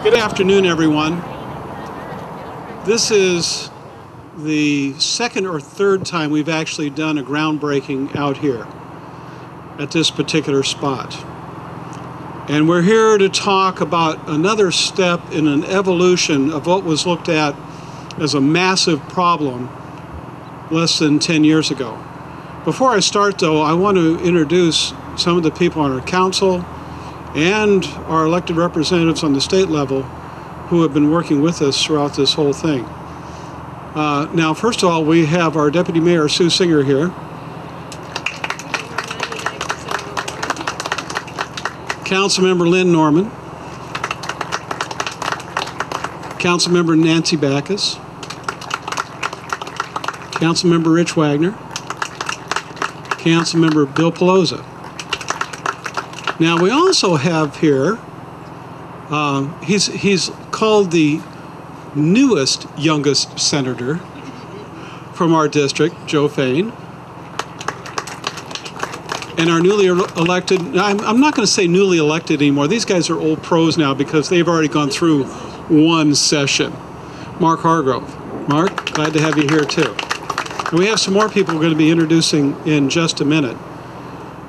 Good afternoon, everyone. This is the second or third time we've actually done a groundbreaking out here at this particular spot. And we're here to talk about another step in an evolution of what was looked at as a massive problem less than 10 years ago. Before I start, though, I want to introduce some of the people on our council and our elected representatives on the state level who have been working with us throughout this whole thing. Now, first of all, we have our Deputy Mayor, Sue Singer, here. Councilmember Lynn Norman. Councilmember Nancy Backus. Councilmember Rich Wagner. Councilmember Bill Pelosa. Now, we also have here, he's called the newest youngest senator from our district, Joe Fain. And our newly elected, I'm not going to say newly elected anymore. These guys are old pros now because they've already gone through one session. Mark Hargrove. Mark, glad to have you here too. And we have some more people we're going to be introducing in just a minute.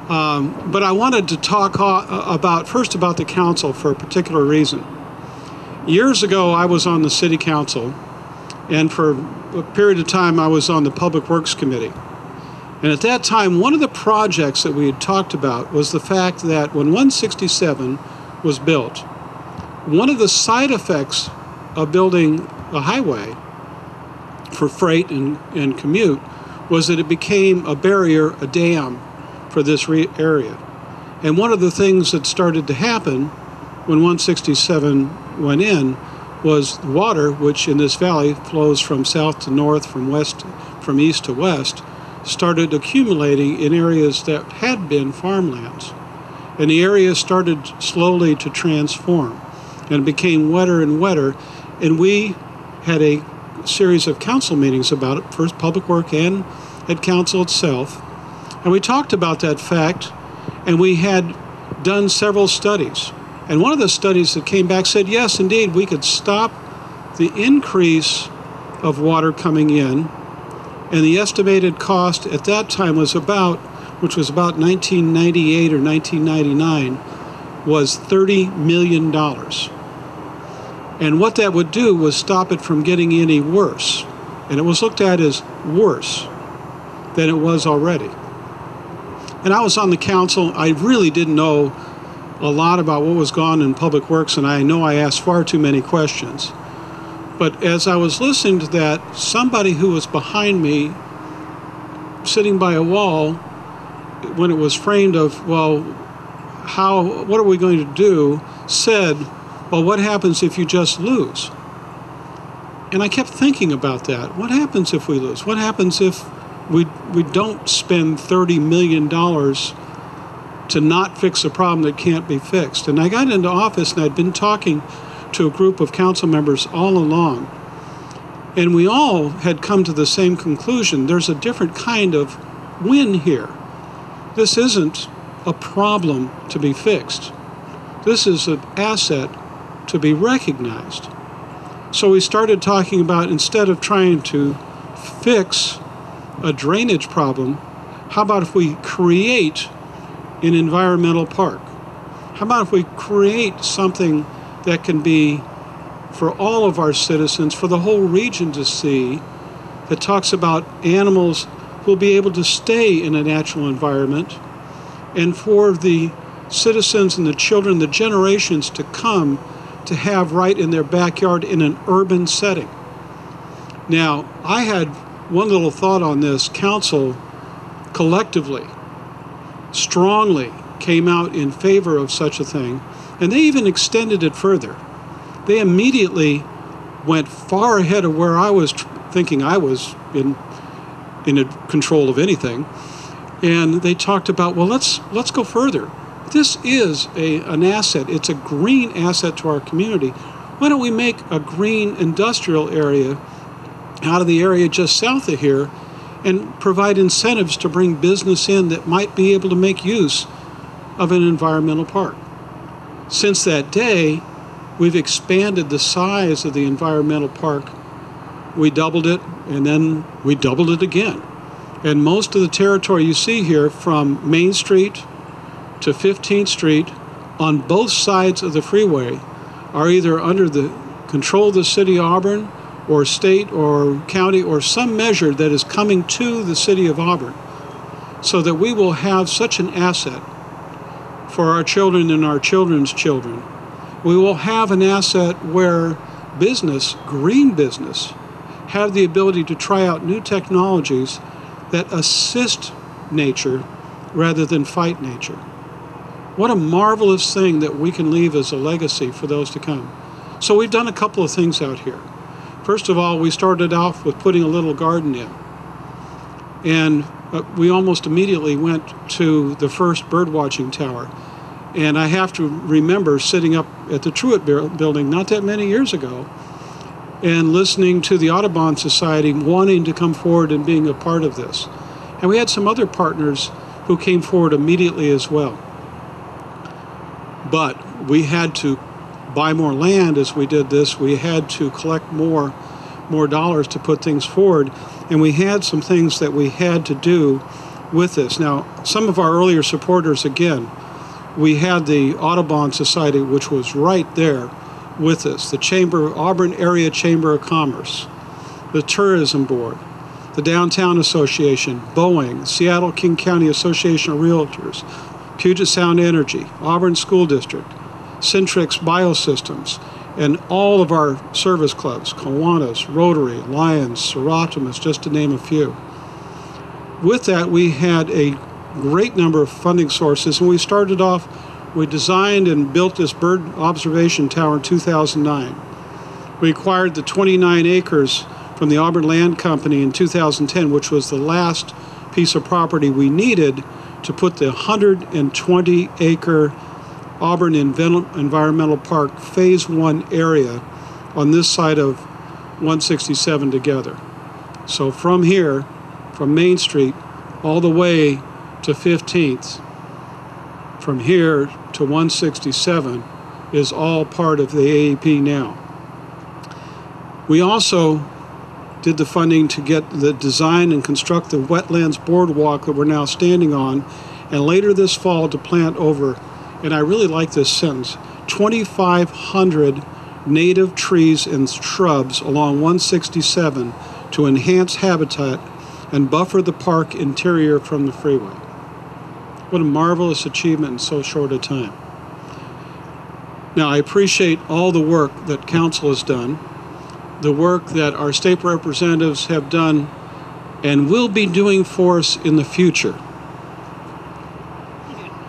But I wanted to talk first about the council for a particular reason. Years ago, I was on the city council, and for a period of time, I was on the Public Works Committee. And at that time, one of the projects that we had talked about was the fact that when 167 was built, one of the side effects of building a highway for freight and commute was that it became a barrier, a dam, for this area. And one of the things that started to happen when 167 went in was water, which in this valley flows from south to north, from east to west, started accumulating in areas that had been farmlands. And the area started slowly to transform and became wetter and wetter. And we had a series of council meetings about it, first Public Work and at council itself. And we talked about that fact, and we had done several studies. And one of the studies that came back said, yes, indeed, we could stop the increase of water coming in. And the estimated cost at that time was about 1998 or 1999, was $30 million. And what that would do was stop it from getting any worse. And it was looked at as worse than it was already. And I was on the council. I really didn't know a lot about what was going on in Public Works, and I know I asked far too many questions. But as I was listening to that, somebody who was behind me, sitting by a wall, when it was framed of, well, what are we going to do, said, well, what happens if you just lose? And I kept thinking about that. What happens if we lose? What happens if we don't spend $30 million to not fix a problem that can't be fixed? And I got into office, and I'd been talking to a group of council members all along, and we all had come to the same conclusion. There's a different kind of win here. This isn't a problem to be fixed. This is an asset to be recognized. So we started talking about, instead of trying to fix a drainage problem, how about if we create an environmental park? How about if we create something that can be for all of our citizens, for the whole region to see, that talks about animals who will be able to stay in a natural environment, and for the citizens and the children, the generations to come, to have right in their backyard in an urban setting. Now, I had one little thought on this. Council collectively, strongly came out in favor of such a thing, and they even extended it further. They immediately went far ahead of where I was thinking I was in control of anything, and they talked about, well, let's go further. This is an asset. It's a green asset to our community. Why don't we make a green industrial area out of the area just south of here and provide incentives to bring business in that might be able to make use of an environmental park? Since that day, We've expanded the size of the environmental park. We doubled it, and then we doubled it again. And most of the territory you see here, from Main Street to 15th Street, on both sides of the freeway, are either under the control of the city of Auburn, or state or county, or some measure that is coming to the city of Auburn, so that we will have such an asset for our children and our children's children. We will have an asset where business, green business, have the ability to try out new technologies that assist nature rather than fight nature. What a marvelous thing that we can leave as a legacy for those to come. So we've done a couple of things out here. First of all, we started off with putting a little garden in. And we almost immediately went to the first bird watching tower. And I have to remember sitting up at the Truett building not that many years ago and listening to the Audubon Society wanting to come forward and being a part of this. And we had some other partners who came forward immediately as well. But we had to buy more land as we did this. We had to collect more dollars to put things forward. And we had some things that we had to do with this. Now, some of our earlier supporters, again, we had the Audubon Society, which was right there with us, the Auburn Area Chamber of Commerce, the Tourism Board, the Downtown Association, Boeing, Seattle King County Association of Realtors, Puget Sound Energy, Auburn School District, Centrix Biosystems, and all of our service clubs, Kiwanis, Rotary, Lions, Serotimus, just to name a few. With that, we had a great number of funding sources, and we started off, we designed and built this bird observation tower in 2009. We acquired the 29 acres from the Auburn Land Company in 2010, which was the last piece of property we needed to put the 120-acre Auburn Environmental Park Phase 1 area on this side of 167 together. So from here, from Main Street, all the way to 15th, from here to 167 is all part of the AEP now. We also did the funding to get the design and construct the wetlands boardwalk that we're now standing on, and later this fall to plant over, and I really like this sentence, 2,500 native trees and shrubs along 167 to enhance habitat and buffer the park interior from the freeway. What a marvelous achievement in so short a time. Now, I appreciate all the work that council has done, the work that our state representatives have done and will be doing for us in the future.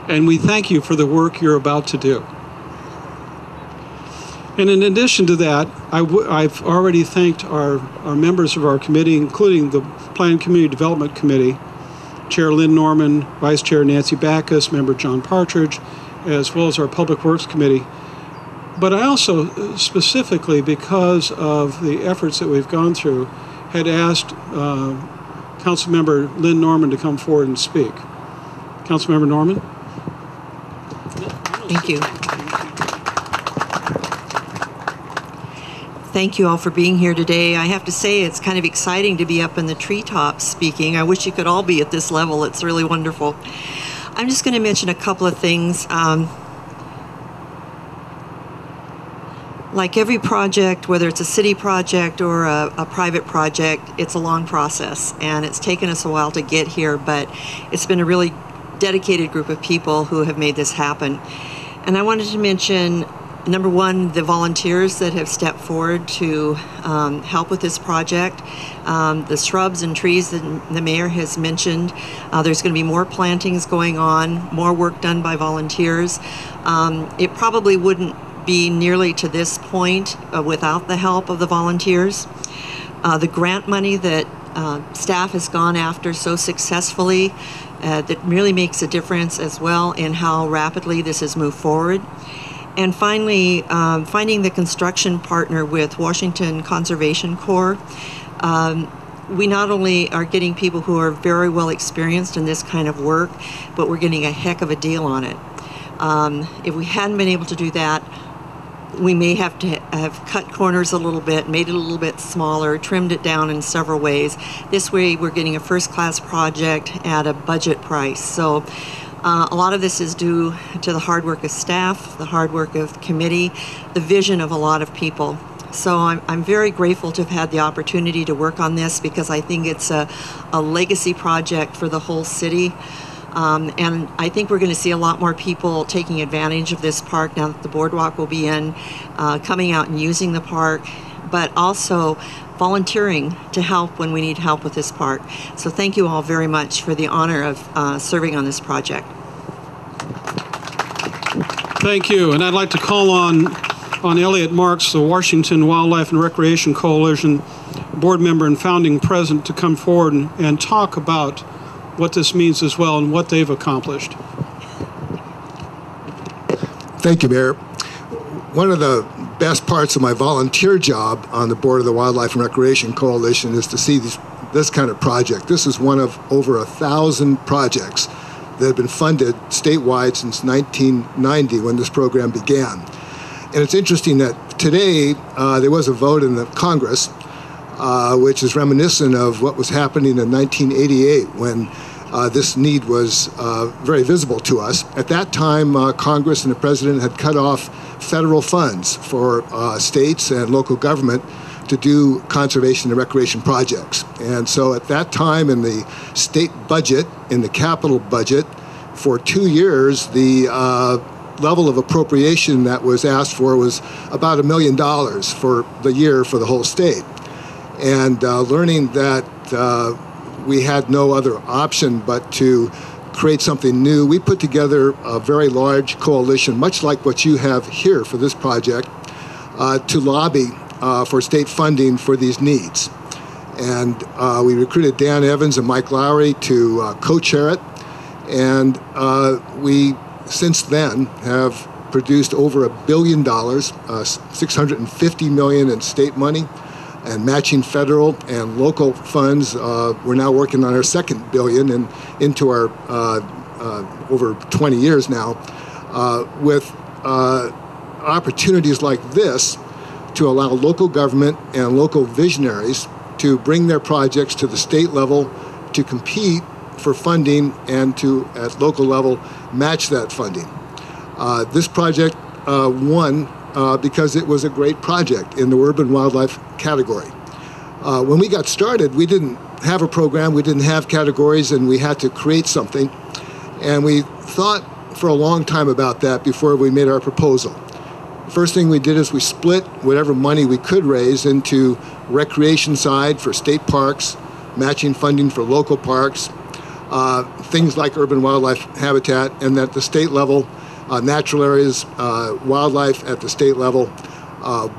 And we thank you for the work you're about to do. And in addition to that, I've already thanked our members of our committee, including the Plan Community Development Committee, Chair Lynn Norman, Vice Chair Nancy Backus, Member John Partridge, as well as our Public Works Committee. But I also, specifically because of the efforts that we've gone through, had asked Councilmember Lynn Norman to come forward and speak. Councilmember Norman? Thank you. Thank you all for being here today. I have to say it's kind of exciting to be up in the treetops speaking. I wish you could all be at this level. It's really wonderful. I'm just going to mention a couple of things. Like every project, whether it's a city project or a private project, it's a long process, and it's taken us a while to get here, but it's been a really dedicated group of people who have made this happen. And I wanted to mention, number one, the volunteers that have stepped forward to help with this project. The shrubs and trees that the mayor has mentioned. There's going to be more plantings going on, more work done by volunteers. It probably wouldn't be nearly to this point without the help of the volunteers. The grant money that staff has gone after so successfully, that really makes a difference as well in how rapidly this has moved forward. And finally, finding the construction partner with Washington Conservation Corps. We not only are getting people who are very well experienced in this kind of work, but we're getting a heck of a deal on it. If we hadn't been able to do that, we may have to have cut corners a little bit, made it a little bit smaller, trimmed it down in several ways. This way we're getting a first-class project at a budget price. So a lot of this is due to the hard work of staff, the hard work of the committee, the vision of a lot of people. So I'm very grateful to have had the opportunity to work on this, because I think it's a legacy project for the whole city. And I think we're going to see a lot more people taking advantage of this park now that the Boardwalk will be in, coming out and using the park, but also volunteering to help when we need help with this park. So thank you all very much for the honor of serving on this project. Thank you. And I'd like to call on Elliot Marks, the Washington Wildlife and Recreation Coalition board member and founding president, to come forward and talk about what this means as well and what they've accomplished. Thank you, Mayor. One of the best parts of my volunteer job on the board of the Wildlife and Recreation Coalition is to see this kind of project. This is one of over 1,000 projects that have been funded statewide since 1990, when this program began. And it's interesting that today there was a vote in the Congress which is reminiscent of what was happening in 1988, when this need was very visible to us. At that time, Congress and the President had cut off federal funds for states and local government to do conservation and recreation projects. And so at that time, in the state budget, in the capital budget, for 2 years, the level of appropriation that was asked for was about $1 million for the year for the whole state. And learning that we had no other option but to create something new, we put together a very large coalition, much like what you have here for this project, to lobby for state funding for these needs. And we recruited Dan Evans and Mike Lowry to co-chair it. And we, since then, have produced over $1 billion, $650 million in state money, and matching federal and local funds. We're now working on our second billion and into our over 20 years now, with opportunities like this to allow local government and local visionaries to bring their projects to the state level, to compete for funding, and to, at local level, match that funding. This project won because it was a great project in the urban wildlife category. When we got started, we didn't have a program, we didn't have categories, and we had to create something. And we thought for a long time about that before we made our proposal. First thing we did is we split whatever money we could raise into recreation side for state parks, matching funding for local parks, things like urban wildlife habitat, and at the state level, natural areas, wildlife at the state level,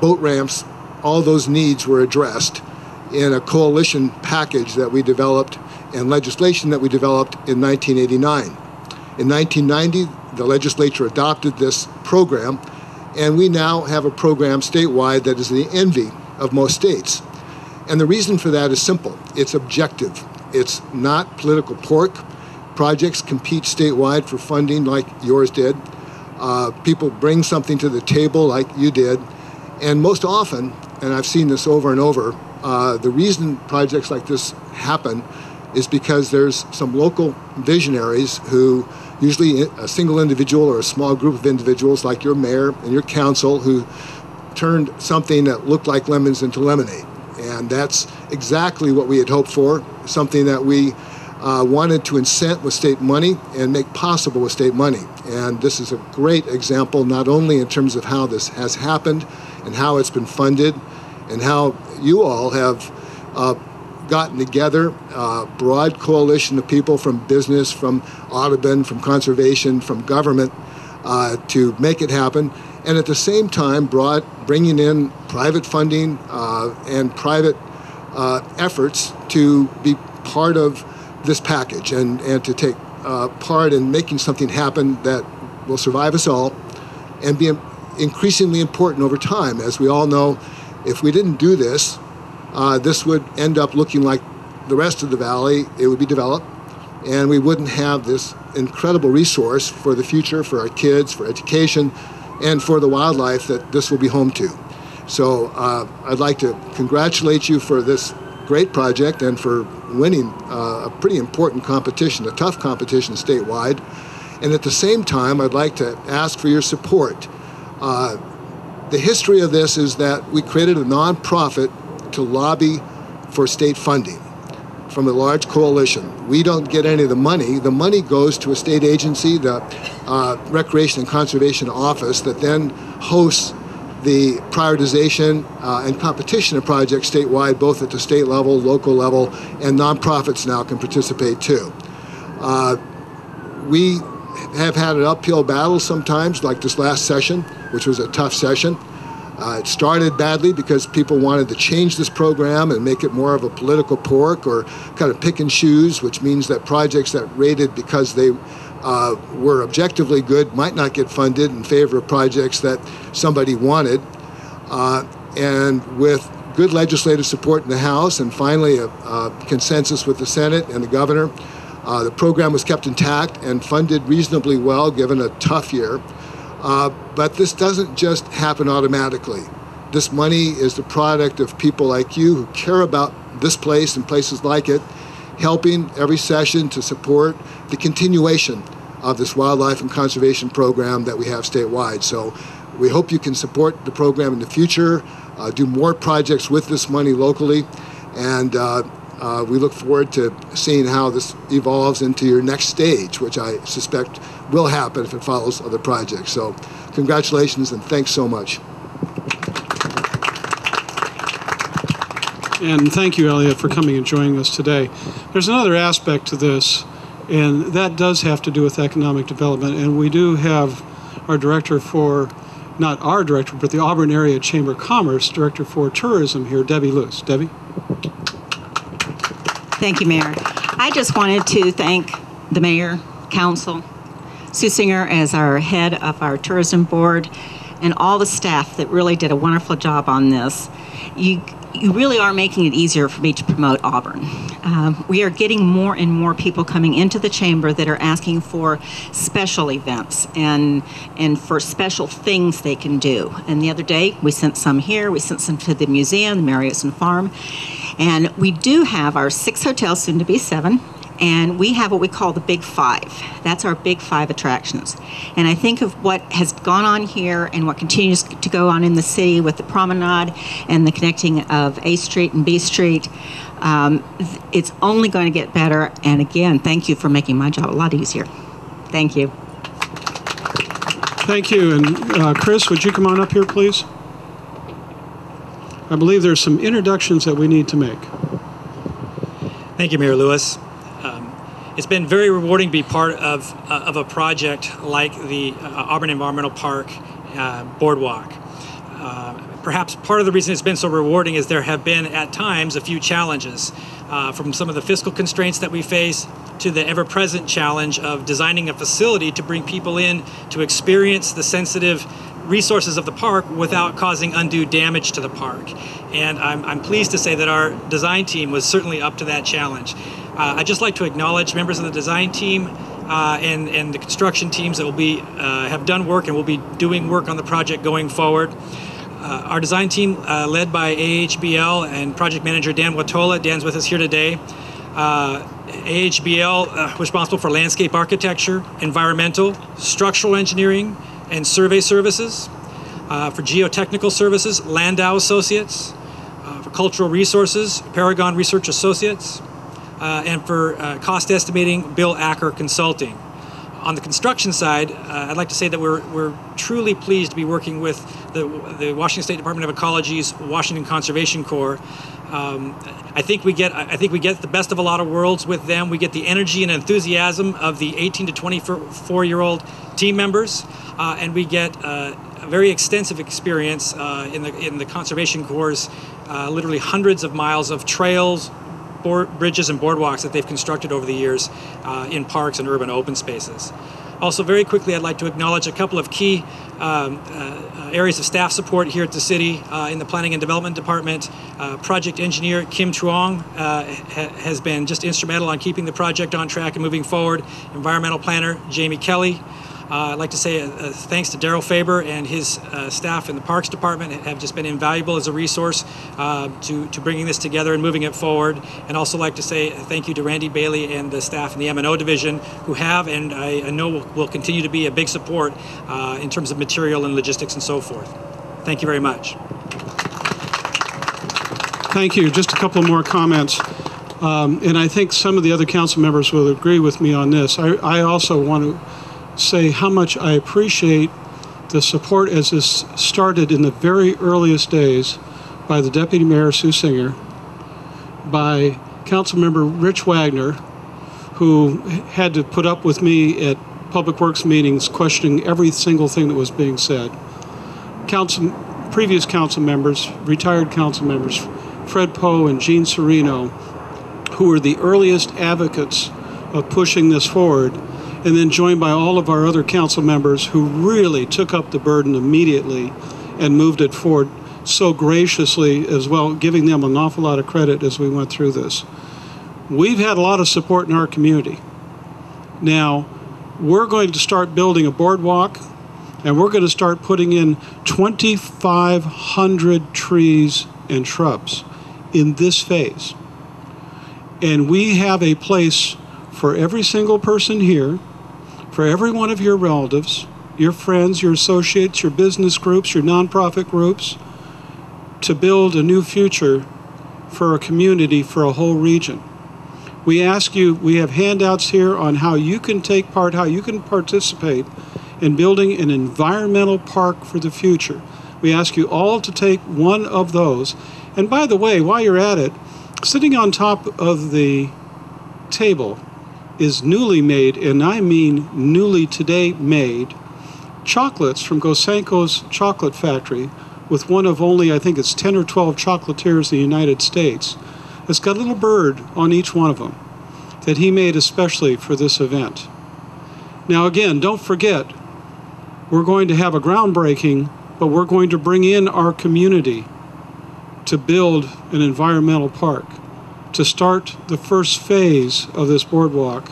boat ramps, all those needs were addressed in a coalition package that we developed and legislation that we developed in 1989. In 1990, the legislature adopted this program, and we now have a program statewide that is the envy of most states. And the reason for that is simple. It's objective. It's not political pork. Projects compete statewide for funding like yours did. People bring something to the table like you did. And most often, and I've seen this over and over, the reason projects like this happen is because there's some local visionaries who, usually a single individual or a small group of individuals like your mayor and your council, who turned something that looked like lemons into lemonade. And that's exactly what we had hoped for, something that we wanted to incent with state money and make possible with state money. And this is a great example, not only in terms of how this has happened and how it's been funded and how you all have gotten together, a broad coalition of people from business, from Audubon, from conservation, from government, to make it happen. And at the same time, bringing in private funding and private efforts to be part of this package and to take part in making something happen that will survive us all and be increasingly important over time. As we all know, if we didn't do this, this would end up looking like the rest of the valley. It would be developed, and we wouldn't have this incredible resource for the future, for our kids, for education, and for the wildlife that this will be home to. So I'd like to congratulate you for this great project and for winning a pretty important competition, a tough competition statewide. And at the same time, I'd like to ask for your support. The history of this is that we created a nonprofit to lobby for state funding from a large coalition. We don't get any of the money. The money goes to a state agency, the Recreation and Conservation Office, that then hosts the prioritization and competition of projects statewide, both at the state level, local level, and nonprofits now can participate too. We have had an uphill battle sometimes, like this last session, which was a tough session. It started badly because people wanted to change this program and make it more of a political pork, or kind of pick and choose, which means that projects that rated because they were objectively good might not get funded in favor of projects that somebody wanted. And with good legislative support in the House and finally a consensus with the Senate and the governor, the program was kept intact and funded reasonably well given a tough year. But this doesn't just happen automatically. This money is the product of people like you who care about this place and places like it, helping every session to support the continuation of this wildlife and conservation program that we have statewide. So we hope you can support the program in the future, do more projects with this money locally, and we look forward to seeing how this evolves into your next stage, which I suspect will happen if it follows other projects. So congratulations and thanks so much. And thank you, Elliot, for coming and joining us today. There's another aspect to this, and that does have to do with economic development. And we do have our director for, not our director, but the Auburn Area Chamber of Commerce, director for tourism here, Debbie Lewis. Debbie? Thank you, Mayor. I just wanted to thank the mayor, council, Sue Singer as our head of our tourism board, and all the staff that really did a wonderful job on this. You really are making it easier for me to promote Auburn. We are getting more and more people coming into the chamber that are asking for special events and for special things they can do. And the other day, we sent some here. We sent some to the museum, the Marriottson Farm. And we do have our 6 hotels, soon to be 7. And we have what we call the Big 5. That's our Big 5 attractions. And I think of what has gone on here and what continues to go on in the city with the promenade and the connecting of A Street and B Street. It's only going to get better. And again, thank you for making my job a lot easier. Thank you. Thank you. And Chris, would you come on up here, please? I believe there's some introductions that we need to make. Thank you, Mayor Lewis. It's been very rewarding to be part of a project like the Auburn Environmental Park Boardwalk. Perhaps part of the reason it's been so rewarding is there have been at times a few challenges, from some of the fiscal constraints that we face to the ever-present challenge of designing a facility to bring people in to experience the sensitive resources of the park without causing undue damage to the park. And I'm pleased to say that our design team was certainly up to that challenge. I'd just like to acknowledge members of the design team and the construction teams that will be have done work and will be doing work on the project going forward. Our design team, led by AHBL and project manager Dan Watola. Dan's with us here today. AHBL responsible for landscape architecture, environmental, structural engineering, and survey services. For geotechnical services, Landau Associates. For cultural resources, Paragon Research Associates. And for cost estimating, Bill Acker Consulting. On the construction side, I'd like to say that we're truly pleased to be working with the Washington State Department of Ecology's Washington Conservation Corps. I think we get the best of a lot of worlds with them. We get the energy and enthusiasm of the 18 to 24-year-old team members, and we get a very extensive experience in the Conservation Corps' literally hundreds of miles of trails, bridges and boardwalks that they've constructed over the years in parks and urban open spaces. Also, very quickly, I'd like to acknowledge a couple of key areas of staff support here at the city in the Planning and Development Department. Project engineer Kim Truong has been just instrumental on keeping the project on track and moving forward. Environmental planner Jamie Kelly. I'd like to say thanks to Daryl Faber and his staff in the Parks Department have just been invaluable as a resource to bringing this together and moving it forward. And also like to say thank you to Randy Bailey and the staff in the M&O division who have, and I know will continue to be a big support in terms of material and logistics and so forth. Thank you very much. Thank you. Just a couple more comments. And I think some of the other council members will agree with me on this. I also want to say how much I appreciate the support as this started in the very earliest days by the Deputy Mayor, Sue Singer, by Councilmember Rich Wagner, who had to put up with me at Public Works meetings questioning every single thing that was being said. Previous council members, retired council members, Fred Poe and Gene Serino, who were the earliest advocates of pushing this forward, and then joined by all of our other council members who really took up the burden immediately and moved it forward so graciously as well, giving them an awful lot of credit as we went through this. We've had a lot of support in our community. Now, we're going to start building a boardwalk, and we're going to start putting in 2,500 trees and shrubs in this phase. And we have a place for every single person here, for every one of your relatives, your friends, your associates, your business groups, your nonprofit groups, to build a new future for a community, for a whole region. We ask you, we have handouts here on how you can take part, how you can participate in building an environmental park for the future. We ask you all to take one of those. And by the way, while you're at it, sitting on top of the table is newly made, and I mean newly today made, chocolates from Gosenko's Chocolate Factory, with one of only, I think it's 10 or 12 chocolatiers in the United States. It's got a little bird on each one of them that he made especially for this event. Now again, don't forget, we're going to have a groundbreaking, but we're going to bring in our community to build an environmental park, to start the first phase of this boardwalk,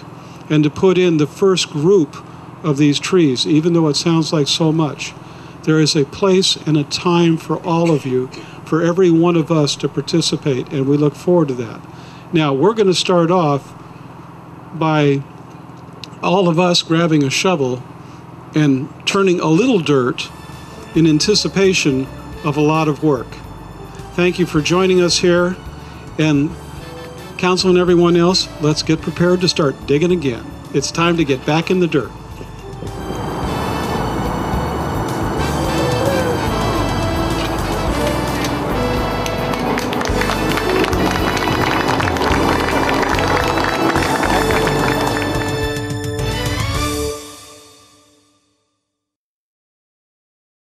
and to put in the first group of these trees, even though it sounds like so much. There is a place and a time for all of you, for every one of us to participate, and we look forward to that. Now, we're going to start off by all of us grabbing a shovel and turning a little dirt in anticipation of a lot of work. Thank you for joining us here, and Council and everyone else, let's get prepared to start digging again. It's time to get back in the dirt.